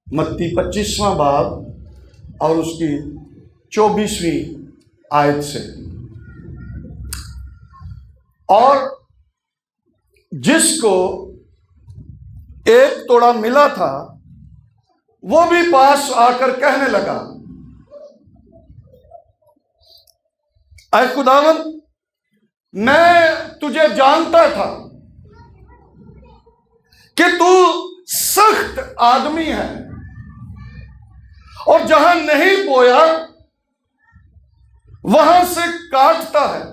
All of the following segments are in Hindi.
मत्ती 25वां बाब और उसकी 24वीं आयत से। और जिसको एक तोड़ा मिला था वो भी पास आकर कहने लगा, ऐ खुदावन, मैं तुझे जानता था कि तू सख्त आदमी है और जहां नहीं बोया वहां से काटता है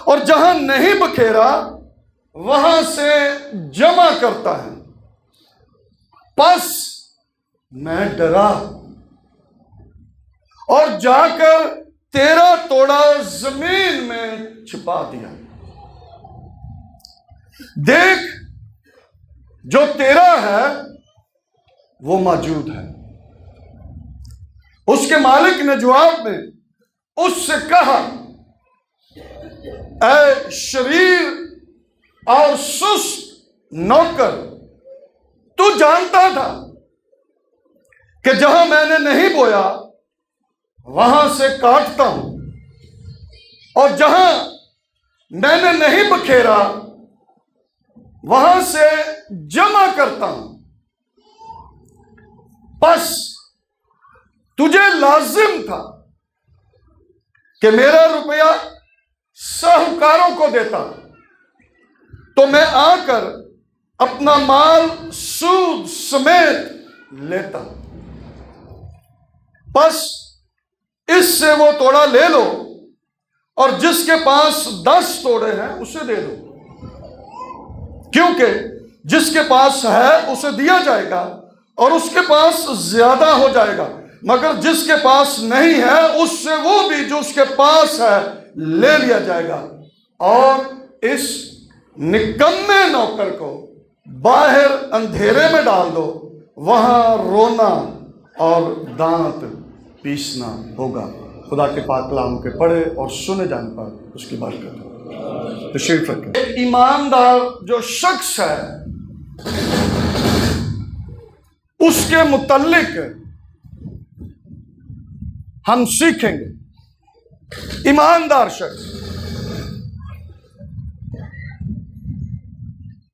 और जहां नहीं बखेरा वहां से जमा करता है। बस मैं डरा और जाकर तेरा तोड़ा जमीन में छिपा दिया। देख, जो तेरा है वो मौजूद है। उसके मालिक ने जवाब में उससे कहा, ऐ शरीर और सुस्त नौकर, तू जानता था कि जहां मैंने नहीं बोया वहां से काटता हूं और जहां मैंने नहीं बखेरा वहां से जमा करता हूं। बस तुझे लाजिम था कि मेरा रुपया साहूकारों को देता, तो मैं आकर अपना माल सूद समेत लेता। बस इससे वो तोड़ा ले लो और जिसके पास 10 तोड़े हैं उसे दे दो, क्योंकि जिसके पास है उसे दिया जाएगा और उसके पास ज्यादा हो जाएगा, मगर जिसके पास नहीं है उससे वो भी जो उसके पास है ले लिया जाएगा। और इस निकम्मे नौकर को बाहर अंधेरे में डाल दो, वहां रोना और दांत पीसना होगा। खुदा के पाक कलाम के पढ़े और सुने जाने पर उसकी बरकत हो। तशरीफ रखें। ईमानदार जो शख्स है उसके मुतल्लिक हम सीखेंगे। ईमानदार शख्स,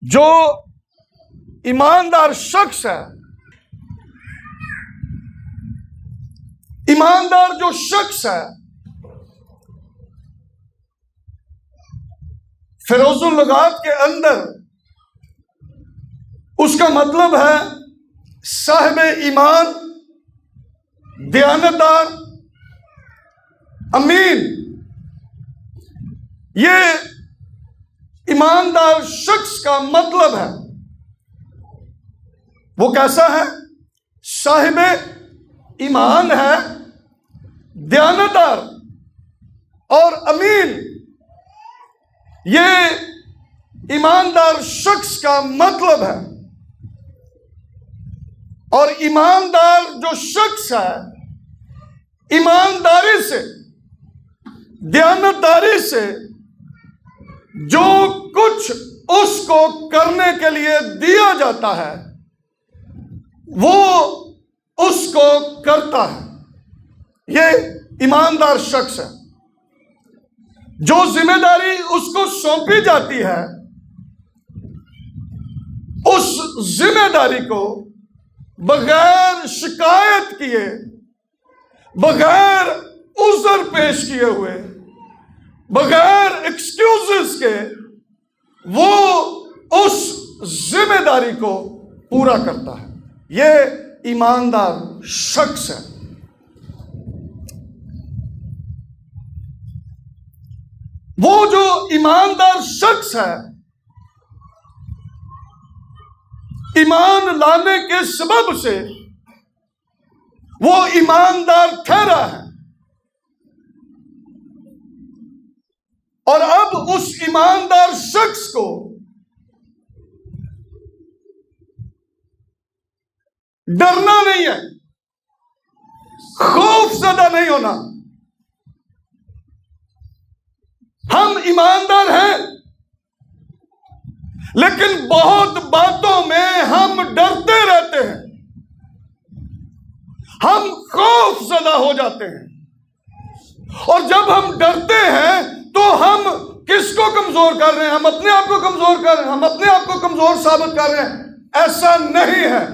जो ईमानदार शख्स है, ईमानदार जो शख्स है, फिरोजुल लुगात के अंदर उसका मतलब है साहिब ईमान, दयानतदार, अमीन। ये ईमानदार शख्स का मतलब है। वो कैसा है? साहिब ईमान है, दयानतदार और अमीन। ये ईमानदार शख्स का मतलब है। और ईमानदार जो शख्स है, ईमानदारी से, दयानतदारी से जो कुछ उसको करने के लिए दिया जाता है वो उसको करता है। ये ईमानदार शख्स है। जो जिम्मेदारी उसको सौंपी जाती है उस जिम्मेदारी को बगैर शिकायत किए, बगैर उज़र पेश किए हुए, बगैर एक्सक्यूजेस के वो उस जिम्मेदारी को पूरा करता है। ये ईमानदार शख्स है। वो जो ईमानदार शख्स है, ईमान लाने के सबब से वो ईमानदार ठहरा है और अब उस ईमानदार शख्स को डरना नहीं है, खौफज़दा नहीं होना। हम ईमानदार हैं लेकिन बहुत बातों में हम डरते रहते हैं। हम खौफजदा हो जाते हैं। और जब हम डरते हैं तो हम किसको कमजोर कर रहे हैं? हम अपने आप को कमजोर कर रहे हैं, हम अपने आप को कमजोर साबित कर रहे हैं। ऐसा नहीं है।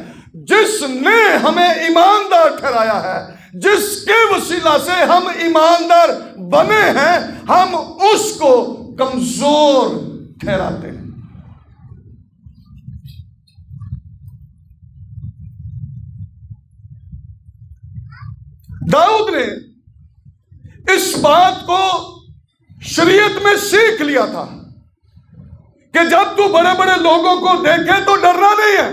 जिसने हमें ईमानदार ठहराया है, जिसके वसीला से हम ईमानदार बने हैं, हम उसको कमजोर ठहराते हैं। दाऊद ने इस बात को शरीयत में सीख लिया था कि जब तू बड़े बड़े लोगों को देखे तो डरना नहीं है,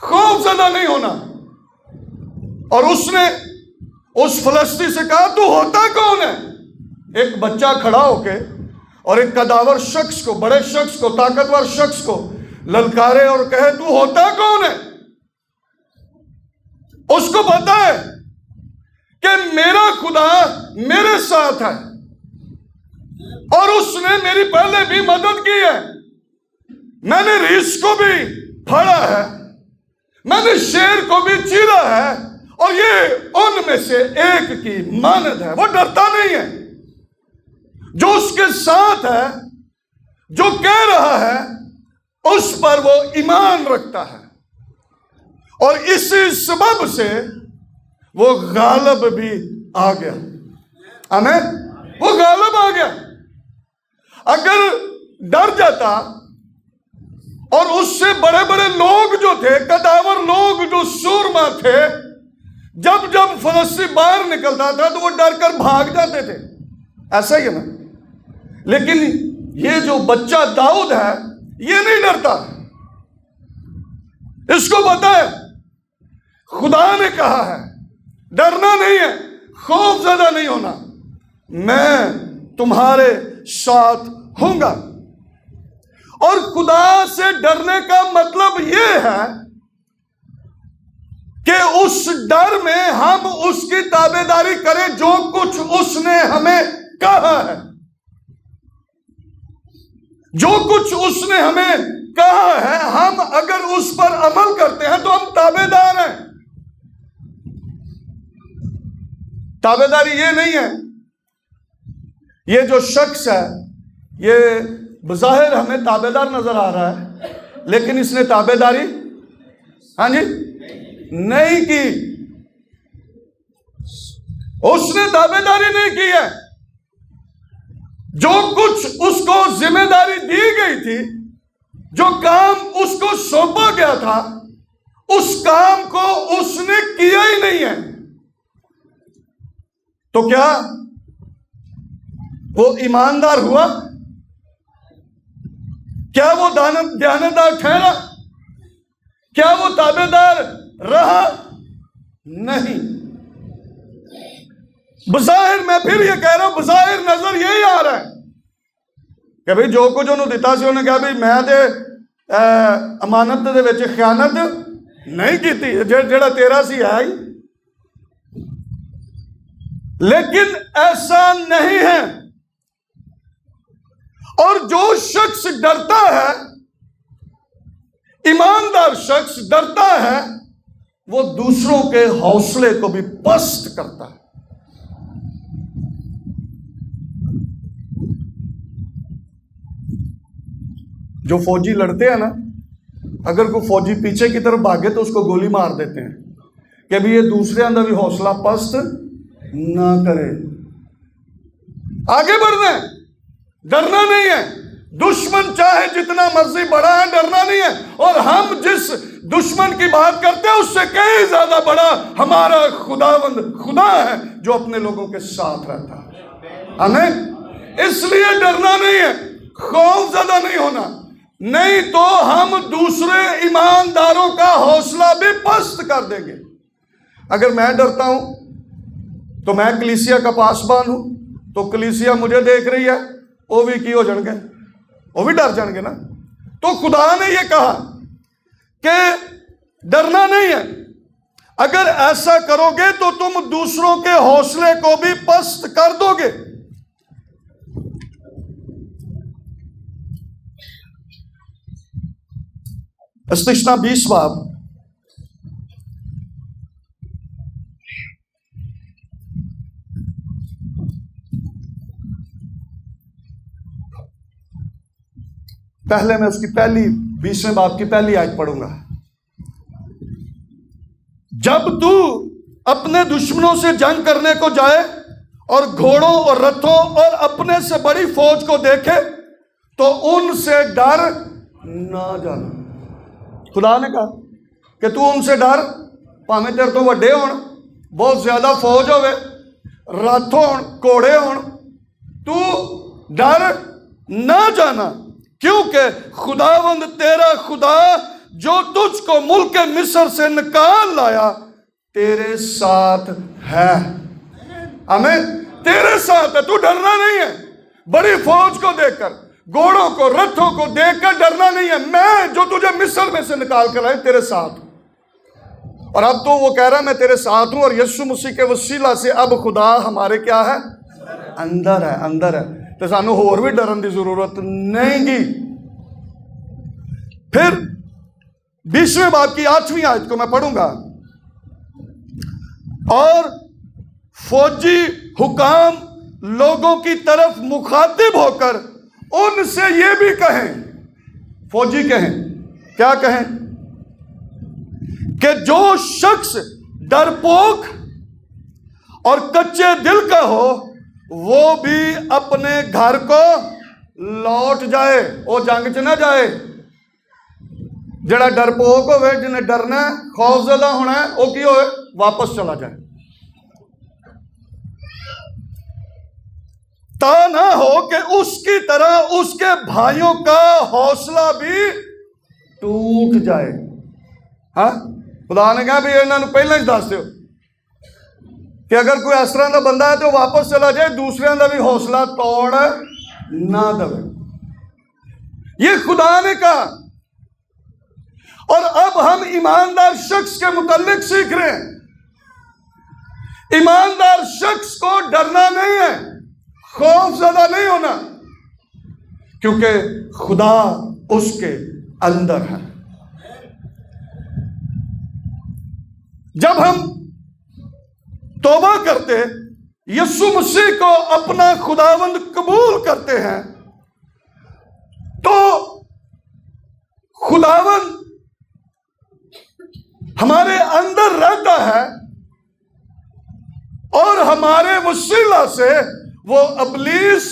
खौफजदा नहीं होना। और उसने उस फलस्ती से कहा, तू होता कौन है? एक बच्चा खड़ा होके और एक कदावर शख्स को, बड़े शख्स को, ताकतवर शख्स को ललकारे और कहे, तू होता कौन है? उसको पता है कि मेरा खुदा मेरे साथ है और उसने मेरी पहले भी मदद की है। मैंने रीछ को भी फाड़ा है, मैंने शेर को भी चीरा है, और ये उनमें से एक की मानद है। वो डरता नहीं है। जो उसके साथ है, जो कह रहा है, उस पर वो ईमान रखता है, और इसी सबब से वो गालिब भी आ गया। आमीन। वो गालिब आ गया। अगर डर जाता और उससे बड़े बड़े लोग जो थे, कदावर लोग जो सूरमा थे, जब जब फलस्ती बाहर निकलता था तो वो डर कर भाग जाते थे। ऐसा ही है ना। लेकिन ये जो बच्चा दाऊद है, ये नहीं डरता। इसको पता है खुदा ने कहा है, डरना नहीं है, खौफजदा नहीं होना, मैं तुम्हारे साथ हूंगा। और खुदा से डरने का मतलब यह है कि उस डर में हम उसकी ताबेदारी करें, जो कुछ उसने हमें कहा है। जो कुछ उसने हमें कहा है, हम अगर उस पर अमल करते हैं तो हम ताबेदार हैं। ताबेदारी ये नहीं है, ये जो शख्स है ये बज़ाहिर हमें ताबेदार नजर आ रहा है, लेकिन इसने ताबेदारी, हाँ जी, नहीं की। उसने ताबेदारी नहीं की है। जो कुछ उसको जिम्मेदारी दी गई थी, जो काम उसको सौंपा गया था, उस काम को उसने किया ही नहीं है। तो क्या वो ईमानदार हुआ? क्या वो दयानतदार ठहरा? क्या वो ताबेदार रहा? नहीं। बज़ाहिर, मैं फिर ये कह रहा हूं, बज़ाहिर नजर यही आ रहा है कि भाई जो कुछ उन्होंने दिता सी, उन्हें कहा भाई मैं ते अमानत दे विच खयानत नहीं की, जेड़ा तेरा सी है ही। लेकिन ऐसा नहीं है। और जो शख्स डरता है, ईमानदार शख्स डरता है, वो दूसरों के हौसले को भी पस्त करता है। जो फौजी लड़ते हैं ना, अगर कोई फौजी पीछे की तरफ भागे तो उसको गोली मार देते हैं कि भी ये दूसरे का भी हौसला पस्त ना करे। आगे बढ़ना है, डरना नहीं है। दुश्मन चाहे जितना मर्जी बड़ा है, डरना नहीं है। और हम जिस दुश्मन की बात करते हैं उससे कहीं ज्यादा बड़ा हमारा खुदावंद खुदा है, जो अपने लोगों के साथ रहता है। हमें इसलिए डरना नहीं है, खौफजदा नहीं होना, नहीं तो हम दूसरे ईमानदारों का हौसला भी पस्त कर देंगे। अगर मैं डरता हूं तो मैं कलीसिया का पासबान हूं, तो कलीसिया मुझे देख रही है, वो भी की हो जाएंगे, वो भी डर जाएंगे ना। तो खुदा ने ये कहा कि डरना नहीं है। अगर ऐसा करोगे तो तुम दूसरों के हौसले को भी पस्त कर दोगे। इस्तिश्ना 20 बाब पहले मैं उसकी पहली 20वें बाब की पहली आयत पढ़ूंगा। जब तू अपने दुश्मनों से जंग करने को जाए और घोड़ों और रथों और अपने से बड़ी फौज को देखे तो उनसे डर ना जाना। खुदा ने कहा कि तू उनसे डर, भावें तेरे तो वड्डे होण, बहुत ज्यादा फौज होवे, रथ होण, घोड़े होण, तू डर ना जाना, क्योंकि खुदावंद तेरा खुदा जो तुझको मुल्क मिस्र से निकाल लाया तेरे साथ है। हमें तेरे साथ है, तू डरना नहीं है। बड़ी फौज को देखकर, घोड़ों को, रथों को देखकर डरना नहीं है। मैं जो तुझे मिस्र में से निकाल कर लाया तेरे साथ। और अब तो वो कह रहा है मैं तेरे साथ हूं, और यीशु मसीह के वसीला से अब खुदा हमारे क्या है? अंदर है, अंदर है। तो सानू होर भी डरन की जरूरत नहीं गी। फिर 20वें बाब की 8वीं आयत को मैं पढ़ूंगा। और फौजी हुकाम लोगों की तरफ मुखातिब होकर उनसे ये भी कहें, फौजी कहें, क्या कहें? कि जो शख्स डरपोक और कच्चे दिल का हो वो भी अपने घर को लौट जाए। वो जंग च ना जाए। जड़ा डरपोक होवे, जिन्हें डरना है, खौफजदा होना है, वो की होए? वापस चला जाए। ता ना हो कि उसकी तरह उसके भाइयों का हौसला भी टूट जाए। हाँ, खुदा ने कहा भी इन्होंने पहले ही दस दो कि अगर कोई इस तरह का बंदा है तो वापस चला जाए, दूसरों का भी हौसला तोड़ ना दे। ये खुदा ने कहा। और अब हम ईमानदार शख्स के मुतालिक सीख रहे हैं। ईमानदार शख्स को डरना नहीं है, खौफ ज़दा नहीं होना, क्योंकि खुदा उसके अंदर है। जब हम तौबा करते, यीशु मसीह को अपना खुदावंद कबूल करते हैं, तो खुदावंद हमारे अंदर रहता है और हमारे वसीला से वो इब्लीस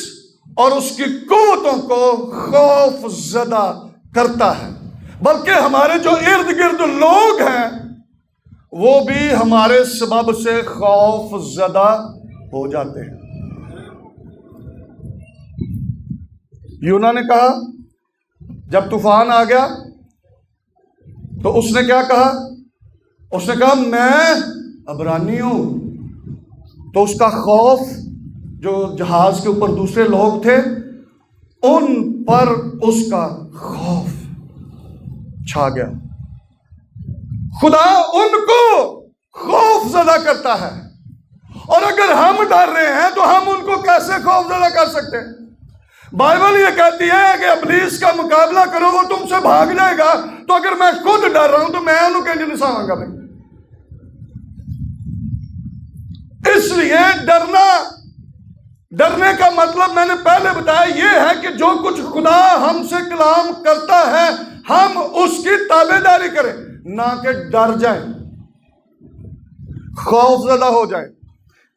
और उसकी कुव्वतों को खौफ ज़दा करता है। बल्कि हमारे जो इर्द गिर्द लोग हैं वो भी हमारे सबब से खौफ ज़दा हो जाते हैं। यूना ने कहा जब तूफान आ गया तो उसने क्या कहा? उसने कहा मैं अबरानी हूं। तो उसका खौफ, जो जहाज के ऊपर दूसरे लोग थे उन पर उसका खौफ छा गया। खुदा उनको खौफ ज़दा करता है, और अगर हम डर रहे हैं तो हम उनको कैसे खौफ ज़दा कर सकते हैं? बाइबल ये कहती है कि इब्लीस का मुकाबला करो वो तुमसे भाग जाएगा। तो अगर मैं खुद डर रहा हूं तो मैं उन्हें कैसे निसावांगा भाई? इसलिए डरने का मतलब मैंने पहले बताया ये है कि जो कुछ खुदा हमसे कलाम करता है हम उसकी ताबेदारी करें, ना कि डर जाएं, खौफज़दा हो जाए।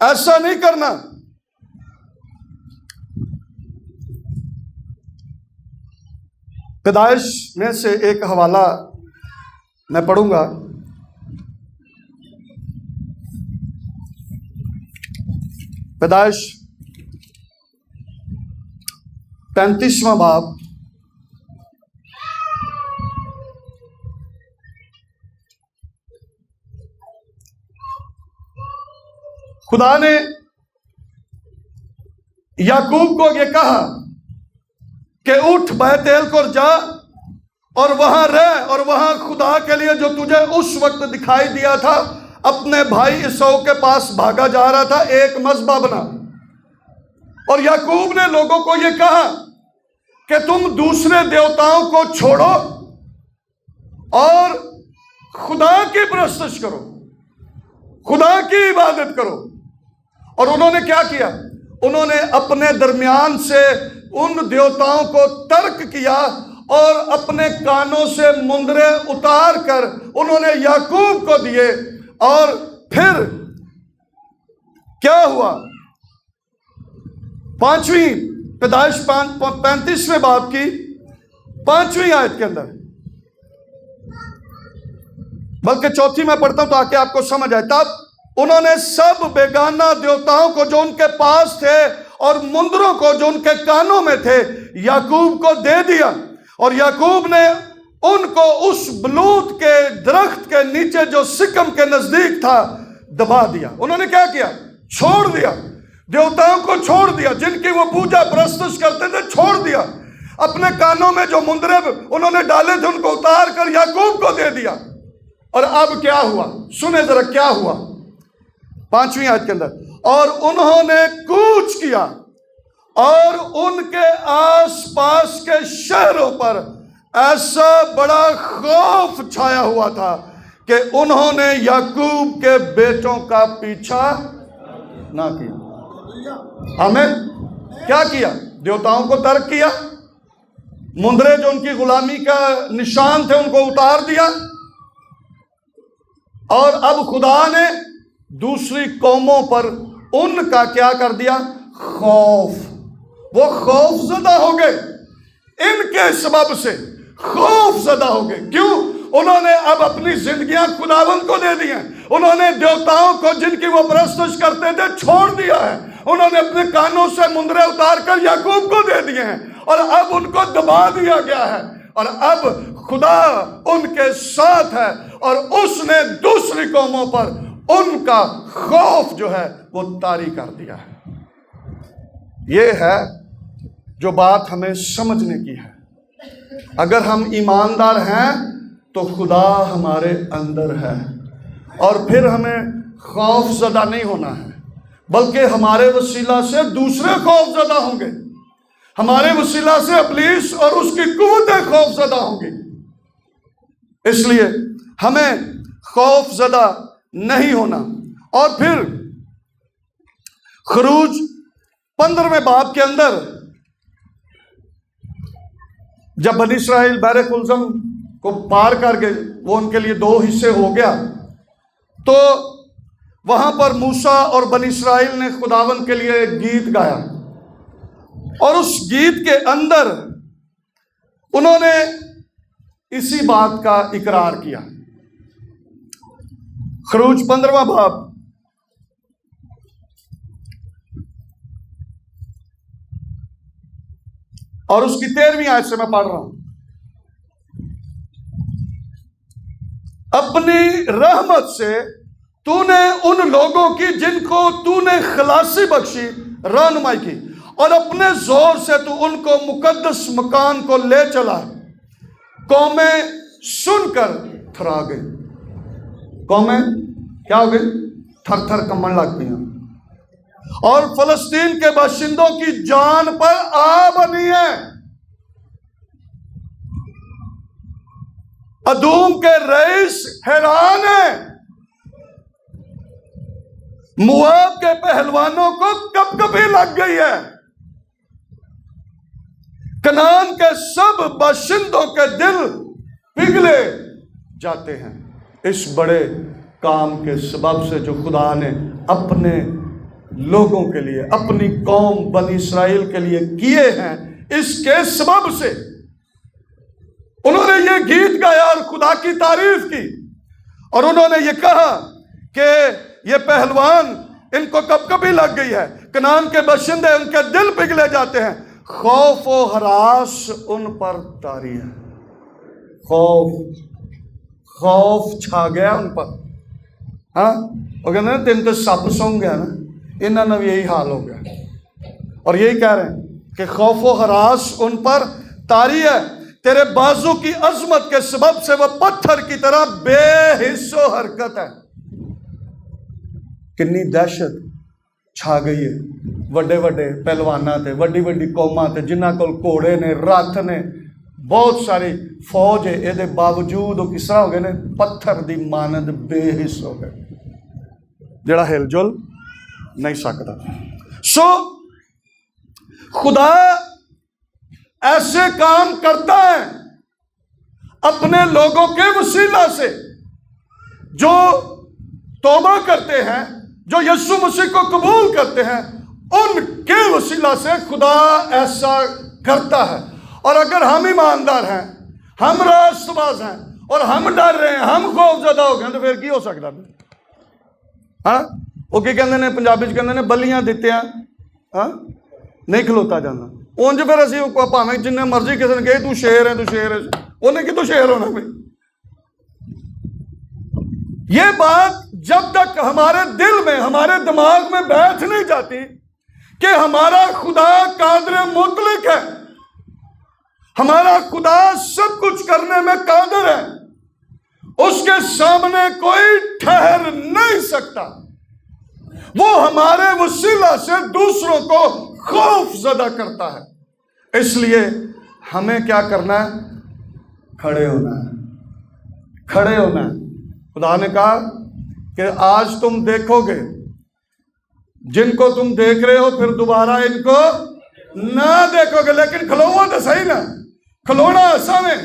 ऐसा नहीं करना। पैदाइश में से एक हवाला मैं पढ़ूंगा। पैदाइश 35वां बाब खुदा ने याकूब को यह कहा कि उठ बैतेल को जा और वहां रह, और वहां खुदा के लिए जो तुझे उस वक्त दिखाई दिया था अपने भाई इसौ के पास भागा जा रहा था, एक मज़बा बना। और याकूब ने लोगों को यह कहा कि तुम दूसरे देवताओं को छोड़ो और खुदा की परस्तिश करो, खुदा की इबादत करो। और उन्होंने क्या किया? उन्होंने अपने दरमियान से उन देवताओं को तर्क किया और अपने कानों से मुंदरे उतार कर उन्होंने याकूब को दिए। और फिर क्या हुआ? 5वीं पैदाइश 35वें बाब की 5वीं आयत के अंदर, बल्कि 4थी मैं पढ़ता हूं ताकि आपको समझ आए। तब उन्होंने सब बेगाना देवताओं को जो उनके पास थे और मुंदरों को जो उनके कानों में थे याकूब को दे दिया। और याकूब ने उनको उस बलूत के दरख्त के नीचे जो सिकम के नजदीक था दबा दिया। उन्होंने क्या किया? छोड़ दिया, देवताओं को छोड़ दिया जिनकी वो पूजा प्रस्तुत करते थे, छोड़ दिया। अपने कानों में जो मुंदरे उन्होंने डाले थे उनको उतार कर याकूब को दे दिया। और अब क्या हुआ? सुने जरा क्या हुआ 5वीं आयत के अंदर। और उन्होंने कूच किया और उनके आसपास के शहरों पर ऐसा बड़ा खौफ छाया हुआ था कि उन्होंने याकूब के बेटों का पीछा ना किया। हमें क्या किया? देवताओं को तर्क किया, मुंदरे जो उनकी गुलामी का निशान थे उनको उतार दिया। और अब खुदा ने दूसरी कौमों पर उनका क्या कर दिया? खौफ। वो खौफजदा हो गए, इनके सबब से खौफजदा हो गए। क्यों? उन्होंने अब अपनी जिंदगियां खुदावंद को दे दी हैं। उन्होंने देवताओं को जिनकी वो प्रस्तुत करते थे छोड़ दिया है। उन्होंने अपने कानों से मुंदरे उतार कर याकूब को दे दिए हैं और अब उनको दबा दिया गया है। और अब खुदा उनके साथ है और उसने दूसरी कौमों पर उनका खौफ जो है वो तारी कर दिया है। ये है जो बात हमें समझने की है। अगर हम ईमानदार हैं तो खुदा हमारे अंदर है और फिर हमें खौफजदा नहीं होना है, बल्कि हमारे वसीला से दूसरे खौफजदा होंगे। हमारे वसीला से इब्लीस और उसकी कुव्वतें खौफजदा होंगी। इसलिए हमें खौफजदा नहीं होना। और फिर खरूज 15वें बाब के अंदर जब बनी इस्राइल बहरे कुलजम को पार कर गए, वो उनके लिए 2 हिस्से हो गया, तो वहां पर मूसा और बनी इस्राइल ने खुदावन के लिए एक गीत गाया और उस गीत के अंदर उन्होंने इसी बात का इकरार किया। खरूज 15वां बाब और उसकी 13वीं आयत से मैं पढ़ रहा हूं। अपनी रहमत से तूने उन लोगों की जिनको तूने खलासी बख्शी रहनुमाई की और अपने जोर से तू उनको मुकद्दस मकान को ले चला। कौमें सुनकर थरा गई। कौमें क्या हो गई? थर थर कंबन लग गई। और फलस्तीन के बाशिंदों की जान पर आ बनी है। अदूम के रईस हैरान है। मुआब के पहलवानों को कपकपी लग गई है। कनान के सब बाशिंदों के दिल पिघले जाते हैं इस बड़े काम के सबब से जो खुदा ने अपने लोगों के लिए, अपनी कौम बनी इस्राइल के लिए किए हैं। इसके सबब से उन्होंने ये गीत गाया और खुदा की तारीफ की और उन्होंने ये कहा कि ये पहलवान इनको कपकपी लग गई है, कनान के बाशिंदे उनके दिल पिघले जाते हैं। खौफ व हरास उन पर तारी है। खौफ छा गया उन पर। हाँ, वो कहते हैं तेन तो सप सौं गया ना, इन्होंने भी यही हाल हो गया। और यही कह रहे हैं कि खौफ व हरास उन पर तारी है। तेरे बाजू की अजमत के सबब से वह पत्थर की तरह बेहिस्सो हरकत है। कितनी दहशत छा गई है। ਵੱਡੇ ਵੱਡੇ ਪਹਿਲਵਾਨਾਂ ਤੇ ਵੱਡੀ ਵੱਡੀ ਕੌਮਾਂ ਤੇ ਜਿਨ੍ਹਾਂ ਕੋਲ ਘੋੜੇ ਨੇ, ਰੱਥ ਨੇ, ਬਹੁਤ ਸਾਰੀ ਫੌਜ ਹੈ, ਇਹਦੇ ਬਾਵਜੂਦ ਉਹ ਕਿਸ ਤਰ੍ਹਾਂ ਹੋ ਗਏ ਨੇ? ਪੱਥਰ ਦੀ ਮਾਨਦ ਬੇਹਿੱਸ ਹੋ ਗਏ, ਜਿਹੜਾ ਹਿਲ ਜੁਲ नहीं सकता। सो खुदा ऐसे काम करता है अपने लोगों के वसीला से जो तौबा करते हैं, जो यीशु मसीह को कबूल करते हैं, उनके वसीला से खुदा ऐसा करता है। और अगर हम ईमानदार हैं, हम रास्तबाज हैं और हम डर रहे हैं, हम खौफजदा हो गए, तो फिर की हो सकता है? हाँ, वो की कहते हैं पंजाबी च कहते हैं बलियां दित्तियां हाँ नहीं खलोता जाना। उंज फिर असी भावें जिन्ने मर्जी किसी ने कहे तू शेर है, तू शेर है, उन्हें कितों शेर होना भाई? ये बात जब तक हमारे दिल में, हमारे दिमाग में बैठ नहीं जाती कि हमारा खुदा कादिर मुतलक है, हमारा खुदा सब कुछ करने में कादिर है, उसके सामने कोई ठहर नहीं सकता, वो हमारे वसीला से दूसरों को खौफ ज़दा करता है। इसलिए हमें क्या करना है? खड़े होना है, खड़े होना है। खुदा ने कहा कि आज तुम देखोगे जिनको तुम देख रहे हो, फिर दोबारा इनको ना देखोगे, लेकिन खलोवा तो सही ना, खलोना ऐसा में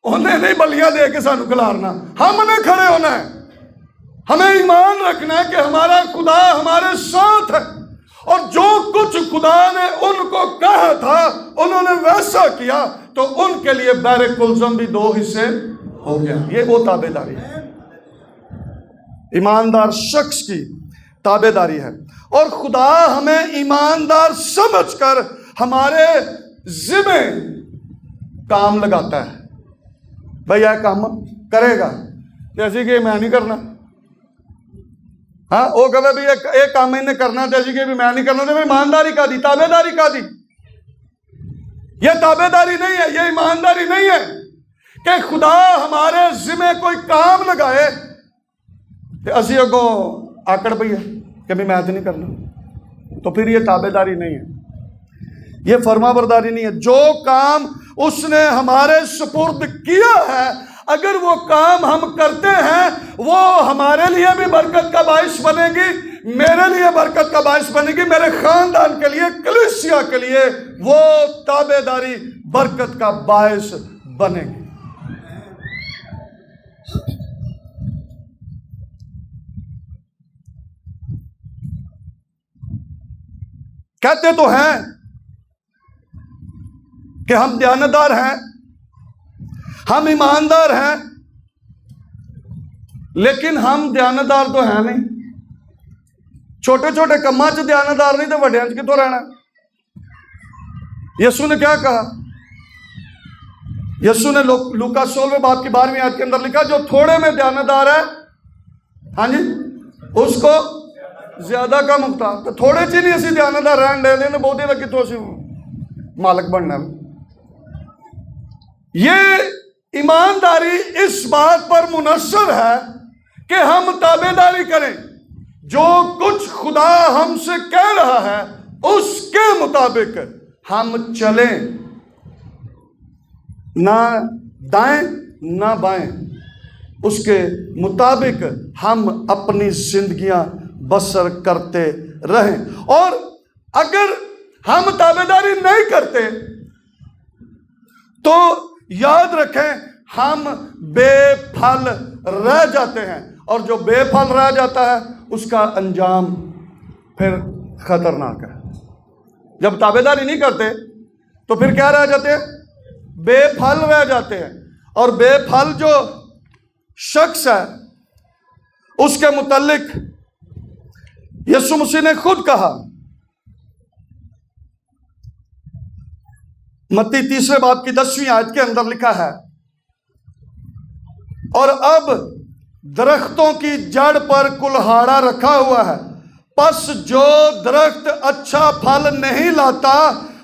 उन्हें नहीं बलियां दे के सानू खिलारना, हमने खड़े होना है। हमें ईमान रखना है कि हमारा खुदा हमारे साथ है, और जो कुछ खुदा ने उनको कहा था उन्होंने वैसा किया, तो उनके लिए बैरे कुलज़म भी 2 हिस्से हो गया। ये वो ताबेदारी है, ईमानदार शख्स की ताबेदारी है। और खुदा हमें ईमानदार समझकर हमारे जिम्मे काम लगाता है। भाई यह काम करेगा, जैसे कि मैं नहीं करना, हाँ वो कहे भी एक काम इन्हें करना, जैसे कि भी मैं नहीं करना, तो ईमानदारी का दी, ताबेदारी का दी। ये ताबेदारी नहीं है, ये ईमानदारी नहीं है कि खुदा हमारे जिम्मे कोई काम लगाए तो असी अगो आकड़ पई है कि भी मैं तो नहीं करना, तो फिर ये ताबेदारी नहीं है, ये फर्माबरदारी नहीं है। जो काम उसने हमारे सुपुर्द किया है, अगर वो काम हम करते हैं, वो हमारे लिए भी बरकत का बाइस बनेगी, मेरे लिए बरकत का बाइस बनेगी, मेरे खानदान के लिए, कलीसिया के लिए वो ताबेदारी बरकत का बाइस बनेगी। कहते तो हैं कि हम दयानतदार हैं, हम ईमानदार हैं, लेकिन हम दयानतदार तो है नहीं। छोटे छोटे कम्मा च दयानतदार नहीं तो वड्डियां च कितों रहना? यीशु ने क्या कहा? यीशु ने लूका 16वें बाब की 12वीं आयत के अंदर लिखा, जो थोड़े में दयानतदार है, हाँ जी, उसको ज्यादा का मुक्ता। तो थोड़े च नहीं असी दयानतदार रहन दे देने, बहुते का कितों असी मालक बनना। ये ईमानदारी इस बात पर मुनस्सर है कि हम ताबेदारी करें, जो कुछ खुदा हमसे कह रहा है उसके मुताबिक हम चलें, ना दाएं ना बाएं, उसके मुताबिक हम अपनी जिंदगियां बसर करते रहें। और अगर हम ताबेदारी नहीं करते तो याद रखें हम बेफल रह जाते हैं, और जो बेफल रह जाता है उसका अंजाम फिर खतरनाक है। जब ताबेदारी नहीं करते तो फिर क्या रह जाते हैं? बेफल रह जाते हैं। और बेफल जो शख्स है उसके मुतल्लिक यीशु मसीह ने खुद कहा, मत्ती 3वें बाब की 10वीं आयत के अंदर लिखा है, और अब दरख्तों की जड़ पर कुल्हाड़ा रखा हुआ है, पस जो दरख्त अच्छा फल नहीं लाता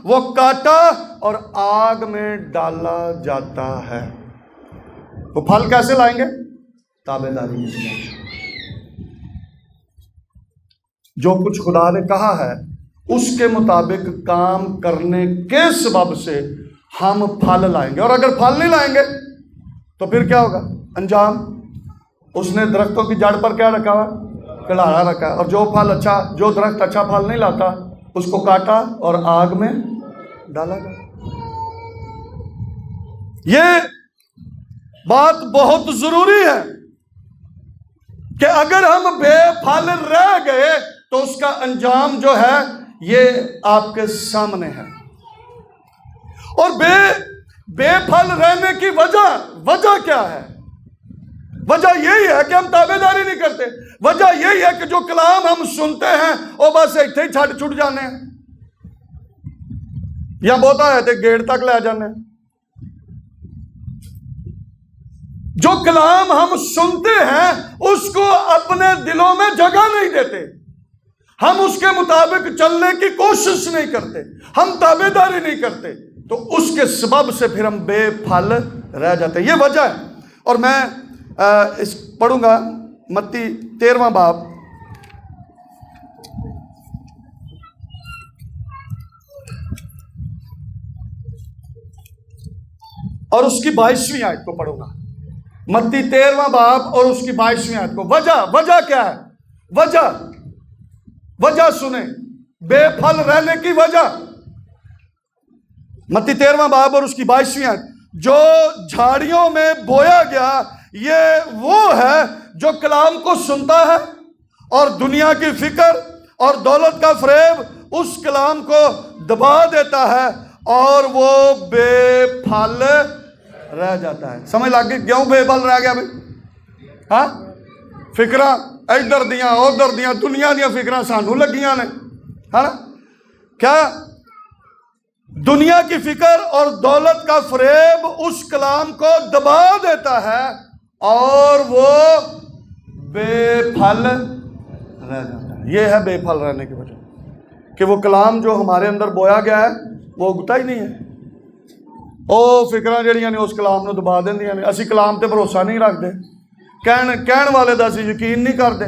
वो काटा और आग में डाला जाता है। तो फल कैसे लाएंगे? ताबेदारी से लाएंगे। जो कुछ खुदा ने कहा है उसके मुताबिक काम करने के सबब से हम फल लाएंगे। और अगर फल नहीं लाएंगे तो फिर क्या होगा? अंजाम। उसने दरख्तों की जड़ पर क्या रखा हुआ? कुल्हाड़ा रखा है। और जो दरख्त अच्छा फल नहीं लाता उसको काटा और आग में डाला गया। ये बात बहुत जरूरी है कि अगर हम बेफल रह गए तो उसका अंजाम जो है ये आपके सामने है। और बेफल रहने की वजह क्या है? वजह यही है कि हम ताबेदारी नहीं करते। वजह यही है कि जो कलाम हम सुनते हैं वो बस इतने ही छुट जाने हैं, या बहुता है तो गेट तक ले जाने। जो कलाम हम सुनते हैं उसको अपने दिलों में जगह नहीं देते, हम उसके मुताबिक चलने की कोशिश नहीं करते, हम ताबेदारी नहीं करते, तो उसके सबब से फिर हम बेफल रह जाते हैं। ये वजह है। और मैं इस पढ़ूंगा मत्ती 13वां बाब और उसकी 22वीं आयत को पढ़ूंगा। मत्ती 13वां बाब और उसकी 22वीं आयत को। वजह क्या है? वजह सुने, बेफल रहने की वजह। मत्ती 13वां बाब और उसकी 22वीं आयत। जो झाड़ियों में बोया गया ये वो है जो कलाम को सुनता है और दुनिया की फिक्र और दौलत का फरेब उस कलाम को दबा देता है और वो बेफल रह जाता है। समझ लग गई क्यों बेफल रह गया भाई? हाँ, फिक्रा इधर दियां उधर दियां, दुनिया दियां फिक्रा सानू लगियां ने, है ना? क्या दुनिया की फिक्र और दौलत का फरेब उस कलाम को दबा देता है और वो बेफल रह जाता है। ये है बेफल रहने की वजह कि वो कलाम जो हमारे अंदर बोया गया है वो उगता ही नहीं है। ਉਹ ਫਿਕਰਾਂ ਜਿਹੜੀਆਂ ਨੇ ਉਸ ਕਲਾਮ ਨੂੰ ਦਬਾ ਦਿੰਦੀਆਂ ਨੇ। ਅਸੀਂ ਕਲਾਮ ਤੇ ਭਰੋਸਾ ਨਹੀਂ ਰੱਖਦੇ, ਕਹਿਣ ਵਾਲੇ ਦਾ ਅਸੀਂ ਯਕੀਨ ਨਹੀਂ ਕਰਦੇ,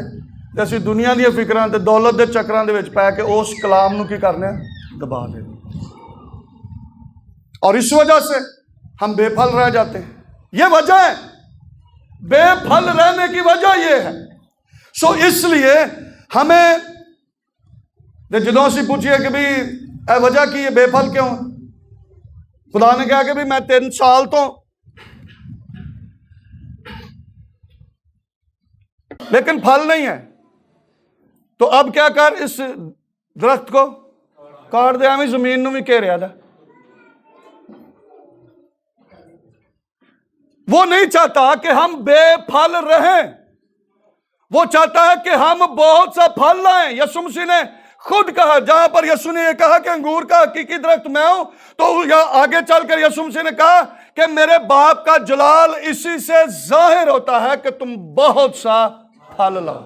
ਤੇ ਅਸੀਂ ਦੁਨੀਆ ਦੀਆਂ ਫਿਕਰਾਂ ਤੇ ਦੌਲਤ ਦੇ ਚੱਕਰਾਂ ਦੇ ਵਿੱਚ ਪੈ ਕੇ ਉਸ ਕਲਾਮ ਨੂੰ ਕੀ ਕਰਨੇ ਆ? दबा देते। और इस वजह से हम बेफल रह जाते हैं। ये वजह है, बेफल रहने की वजह ये है। सो इसलिए हमें जो ਅਸੀਂ पूछिए कि भी वजह की है, बेफल क्यों है? खुदा ने कहा कि भी मैं 3 साल तो, लेकिन फल नहीं है, तो अब क्या कर, इस दरख्त को काट दे, हमें जमीन में भी घेरिया था। वो नहीं चाहता कि हम बेफल रहें, वो चाहता है कि हम बहुत सा फल लाएं। यीशु मसीह ने खुद कहा, जहां पर यीशु ने यह कहा कि अंगूर का हकीकी दरख्त मैं हूं, तो आगे चलकर यीशु मसीह ने कहा कि मेरे बाप का जलाल इसी से जाहिर होता है कि तुम बहुत सा फल लाओ।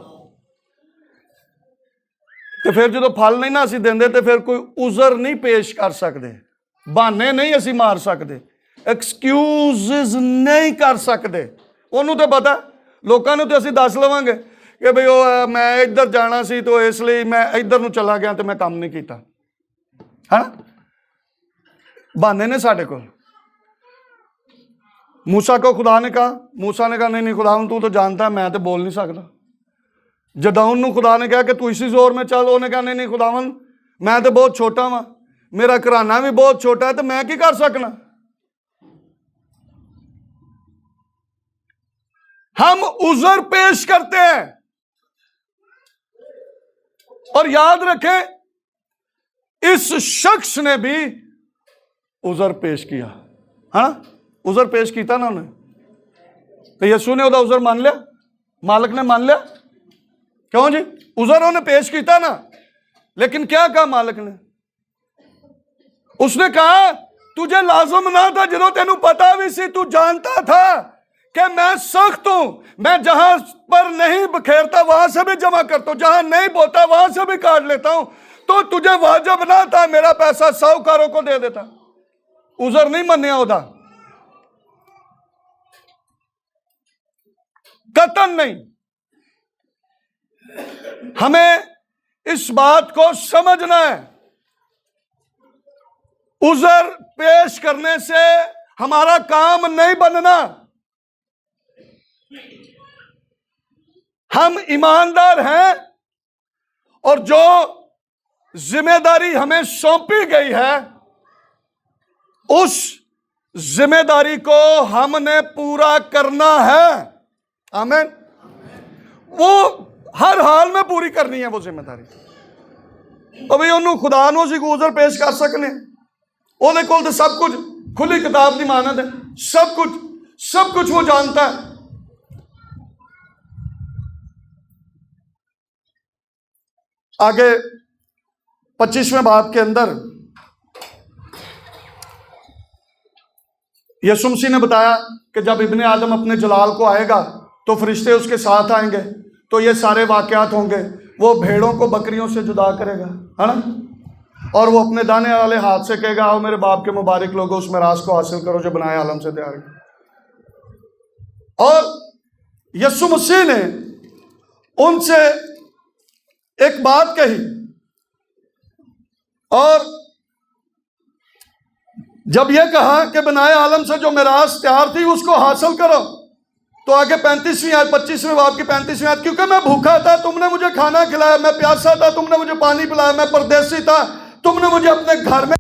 तो फिर जो फल नहीं ना असी देंदे तो फिर कोई उजर नहीं पेश कर सकते, बहाने नहीं असी मार सकते, एक्सक्यूजेस नहीं कर सकते। उन्होंने तो पता, लोगों तो असी दस लवांगे कि भाई वो मैं इधर जाना सी तो इसलिए मैं इधर ਨੂੰ चला गया तो मैं काम नहीं किया, है ना? बहाने ने साढ़े को। मूसा को खुदा ने कहा, मूसा ने कहा नहीं खुदा तू तो जानता है मैं तो बोल नहीं सकता। जदाउन ਨੂੰ खुदा ने कहा कि तू इसी जोर में चल, उन्हें कहा नहीं खुदावन मैं तो बहुत छोटा वा, मेरा घराना भी बहुत छोटा है, तो मैं की कर सकना। हम उजर पेश करते हैं। और याद रखें इस शख्स ने भी उजर पेश किया, हाँ उजर पेश किया ना उन्हें, तो यीशु ने उदा उजर मान लिया, मालिक ने मान लिया। क्यों जी? उजर उन्हें पेश किया ना, लेकिन क्या कहा मालिक ने? उसने कहा तुझे लाजम ना था, जो तेनू पता भी सी, तू जानता था कि मैं सख्त हूं, मैं जहां पर नहीं बखेरता वहां से भी जमा करता हूं, जहां नहीं बोता वहां से भी काट लेता हूं, तो तुझे वाजिब ना था मेरा पैसा साहूकारों को दे देता। उजर नहीं मन्या होता, कतन नहीं। हमें इस बात को समझना है, उजर पेश करने से हमारा काम नहीं बनना। हम ईमानदार हैं और जो जिम्मेदारी हमें सौंपी गई है उस जिम्मेदारी को हमने पूरा करना है। आमीन। वो हर हाल में पूरी करनी है वो जिम्मेदारी। अभी उन्होंने खुदा नो सी गुजर पेश कर सकने, ਉਹਦੇ ਕੋਲ तो सब कुछ खुली किताब की मानद है, सब कुछ वो जानता है। आगे 25वें बाब के अंदर यीशु मसीह ने बताया कि जब इब्ने आदम अपने जलाल को आएगा तो फरिश्ते उसके साथ आएंगे, तो ये सारे वाकयात होंगे। वो भेड़ों को बकरियों से जुदा करेगा, है ना, और वो अपने दाने वाले हाथ से कहेगा, आओ मेरे बाप के मुबारक लोगों उस मिरास को हासिल करो जो बनाए आलम से तैयार है। और यीशु मसीह ने उनसे एक बात कही, और जब यह कहा कि बनाए आलम से जो मिरास तैयार थी उसको हासिल करो, तो आगे 35वीं आयत 25वें बाब की 35वीं आयत, क्योंकि मैं भूखा था तुमने मुझे खाना खिलाया, मैं प्यासा था तुमने मुझे पानी पिलाया, मैं परदेसी था तुमने मुझे अपने घर में